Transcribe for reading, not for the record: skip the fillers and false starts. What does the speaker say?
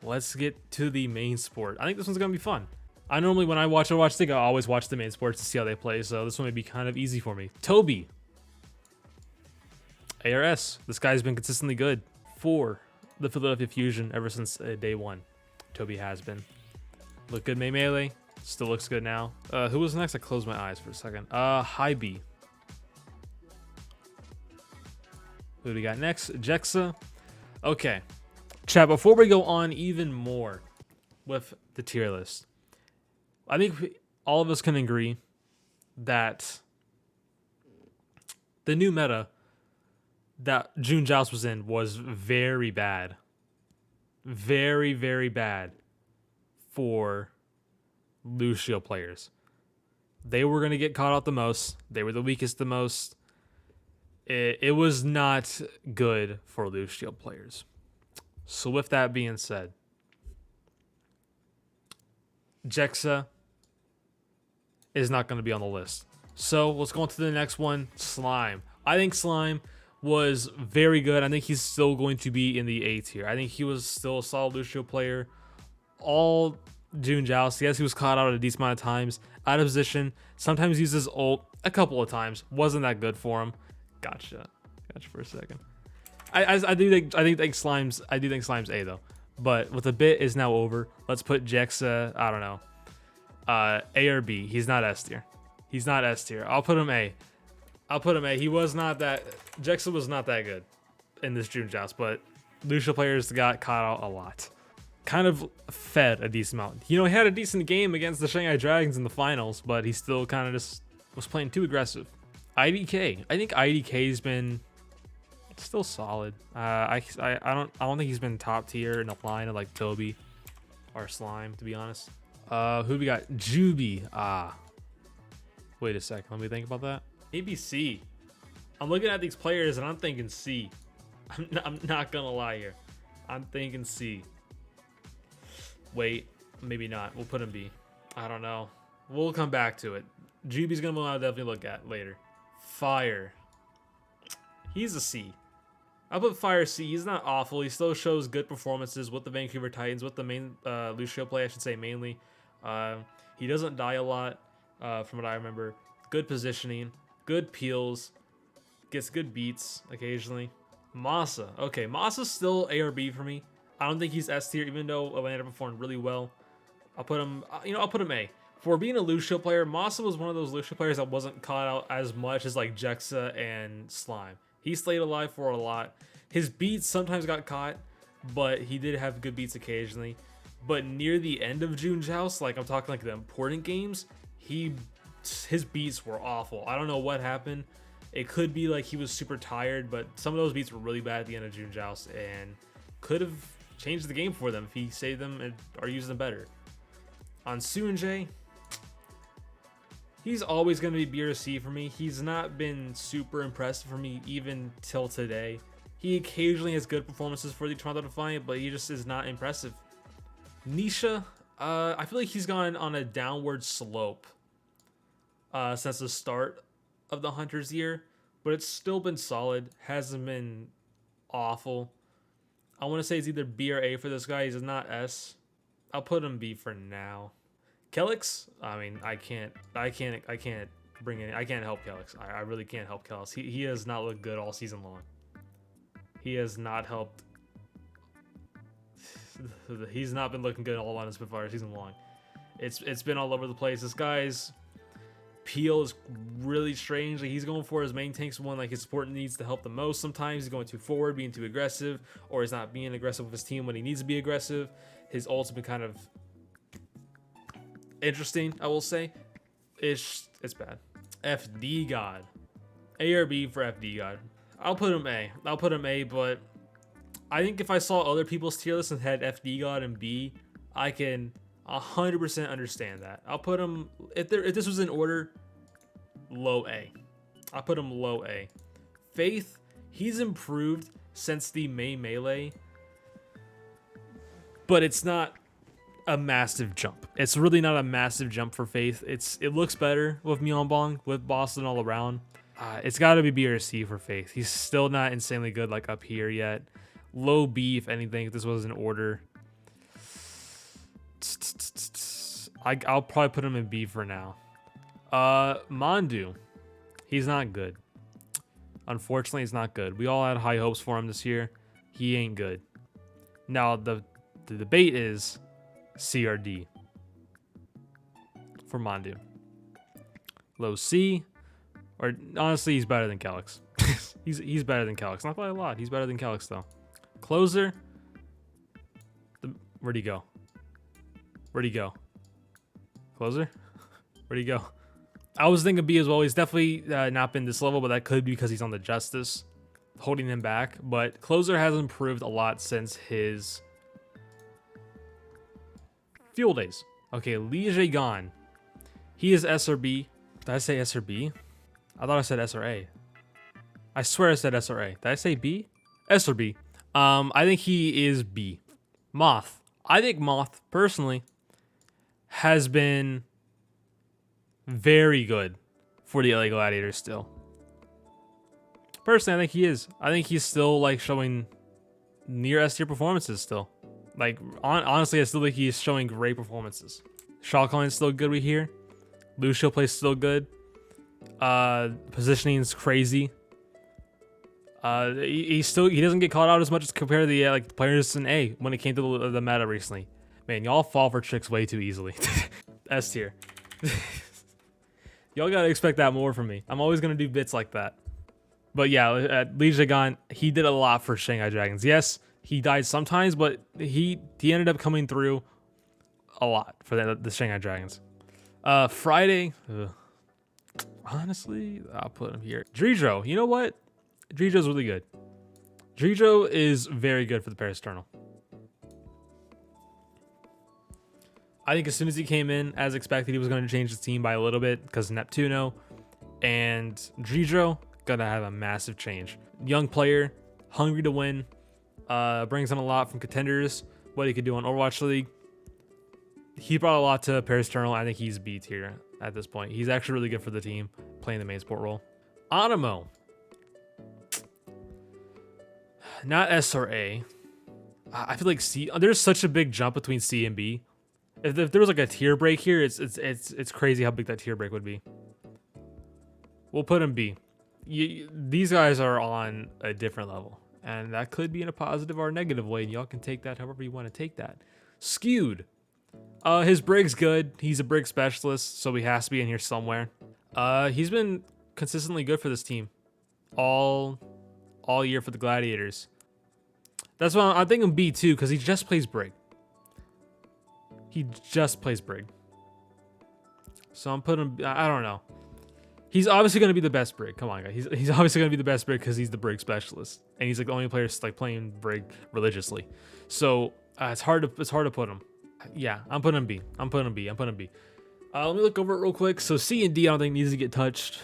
let's get to the main sport. I think this one's gonna be fun. I normally, when I watch Overwatch, I think I always watch the main sports to see how they play, so this one may be kind of easy for me. Toby. ARS. This guy's been consistently good for the Philadelphia Fusion ever since day one. Toby has been. Look good melee. Still looks good now. Who was next? I closed my eyes for a second. High B. Who do we got next? Jexa. Okay. Chat, before we go on even more with the tier list, I think all of us can agree that the new meta that June Joust was in was very bad. Very, very bad for Lucio players. They were going to get caught out the most. They were the weakest the most. It was not good for Lucio players. So with that being said, Jexa is not going to be on the list. So let's go on to the next one, Slime. I think Slime was very good. I think he's still going to be in the A tier. I think he was still a solid Lucio player all June Joust. Yes, he was caught out a decent amount of times, out of position. Sometimes uses ult a couple of times. Wasn't that good for him. Gotcha for a second. I do think Slime's A though. But with the bit is now over, let's put Jexa, I don't know, A or B. He's not S tier. He's not S tier. I'll put him A. He was not that. Jexa was not that good in this June Joust, but Lucio players got caught out a lot. Kind of fed a decent amount. You know, he had a decent game against the Shanghai Dragons in the finals, but he still kind of just was playing too aggressive. IDK. I think IDK's been still solid. I don't think he's been top tier in the line of like Toby or Slime, to be honest. Who do we got? Juby. Wait a second. Let me think about that. Maybe C. I'm looking at these players and I'm thinking C. I'm not gonna lie here. I'm thinking C. Wait, maybe not. We'll put him B. I don't know. We'll come back to it. Juby's gonna be one I'll definitely look at later. Fire. He's a C. I'll put Fire C. He's not awful. He still shows good performances with the Vancouver Titans, with the main Lucio play, I should say, mainly. He doesn't die a lot, from what I remember. Good positioning, good peels, gets good beats occasionally. Masa. Okay, Masa's still A or B for me. I don't think he's S tier, even though Atlanta performed really well. I'll put him, I'll put him A. For being a Lucio player, Masa was one of those Lucio players that wasn't caught out as much as like Jexa and Slime. He stayed alive for a lot. His beats sometimes got caught, but he did have good beats occasionally. But near the end of June Joust, like I'm talking like the important games, his beats were awful. I don't know what happened. It could be like he was super tired, but some of those beats were really bad at the end of June Joust and could have changed the game for them if he saved them or used them better. On Sunjae, he's always going to be B or C for me. He's not been super impressive for me even till today. He occasionally has good performances for the Toronto Defiant, but he just is not impressive. Nisha, I feel like he's gone on a downward slope since the start of the Hunters year, but it's still been solid. Hasn't been awful. I want to say it's either B or A for this guy. He's not S. I'll put him B for now. Kelix, I mean, I can't help Kelix. I really can't help Kelix. He has not looked good all season long. He has not helped. He's not been looking good all on his Spitfire season long. It's been all over the place. This guy's peel is really strange. Like he's going for his main tanks one, like his support needs to help the most. Sometimes he's going too forward, being too aggressive, or he's not being aggressive with his team when he needs to be aggressive. His ult's been kind of interesting, I will say. It's bad. FD God. A or B for FD God. I'll put him A, but I think if I saw other people's tier lists and had FD God and B, I can 100% understand that. I'll put him, if this was in order, low A. I'll put him low A. Faith, he's improved since the May Melee, but it's not a massive jump. It's really not a massive jump for Faith. It looks better with Myeonbong, with Boston all around. It's got to be B or C for Faith. He's still not insanely good like up here yet. Low B, if anything, if this was in order. I'll probably put him in B for now. Mondu, he's not good. Unfortunately, he's not good. We all had high hopes for him this year. He ain't good. Now the debate is C or D for Mondu. Low C, or honestly, he's better than Calyx. he's better than Calyx. Not by a lot. He's better than Calyx though. Closer. Where'd he go? Where'd he go? Closer? Where'd he go? I was thinking B as well. He's definitely not been this level, but that could be because he's on the Justice, holding him back. But Closer has improved a lot since his Fuel Days. Okay, Lige gone. He is S or B. Did I say S or B? I thought I said S or A. I swear I said S or A. Did I say B? S or B. I think he is B. Moth. I think Moth, personally, has been very good for the LA Gladiators still. Personally, I think he is. I think he's still like showing near S tier performances still. Like honestly, I still think he's showing great performances. Shotgun is still good we hear. Lucio plays still good. Positioning is crazy. He doesn't get called out as much as compared to the like players in A when it came to the meta recently. Man, y'all fall for tricks way too easily. S tier. Y'all gotta expect that more from me. I'm always gonna do bits like that. But yeah, at Lijigan, he did a lot for Shanghai Dragons. Yes, he died sometimes, but he ended up coming through a lot for the Shanghai Dragons. Friday, honestly, I'll put him here. Dredro, you know what? Dredro's really good. Dredro is very good for the Paris Eternal. I think as soon as he came in, as expected, he was going to change his team by a little bit because Neptuno and Dredro gonna have a massive change. Young player, hungry to win, brings in a lot from contenders. What he could do on Overwatch League. He brought a lot to Paris Eternal. I think he's B tier at this point. He's actually really good for the team, playing the main support role. Animo. Not S or A. I feel like C. There's such a big jump between C and B. If there was like a tier break here, it's crazy how big that tier break would be. We'll put him B. These guys are on a different level, and that could be in a positive or a negative way. And y'all can take that however you want to take that. Skewed. His Brig's good. He's a Brig specialist, so he has to be in here somewhere. He's been consistently good for this team all year for the Gladiators. That's why I'm thinking B too, because he just plays Brig. He just plays Brig. So I'm putting him, I don't know. He's obviously going to be the best Brig. Come on, guys. He's obviously going to be the best Brig because he's the Brig specialist. And he's like the only player like playing Brig religiously. So it's hard to put him. Yeah, I'm putting him B. Let me look over it real quick. So C and D I don't think needs to get touched.